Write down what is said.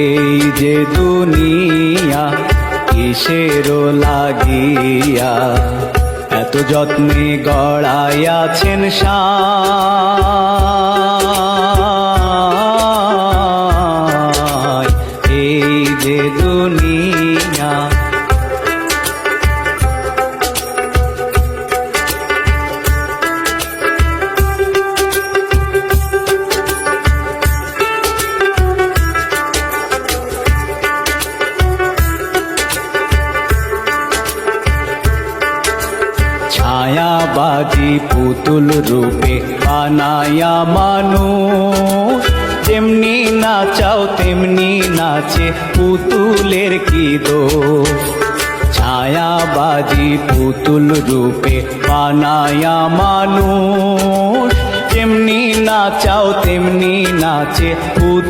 এই যে দুনিয়া কিসেরও লাগিয়া এত যত্নে গড়াইয়াছেন সায়। এই যে দুনিয়া ছায়াবাজি পুতুল রূপে বানায়া মানুষ, যেমনি নাচাও তেমনি নাচে পুতুলের কি দোষ। ছায়াবাজি পুতুল রূপে বানায়া মানুষ, যেমনি নাচাও তেমনি নাচে পুতুল।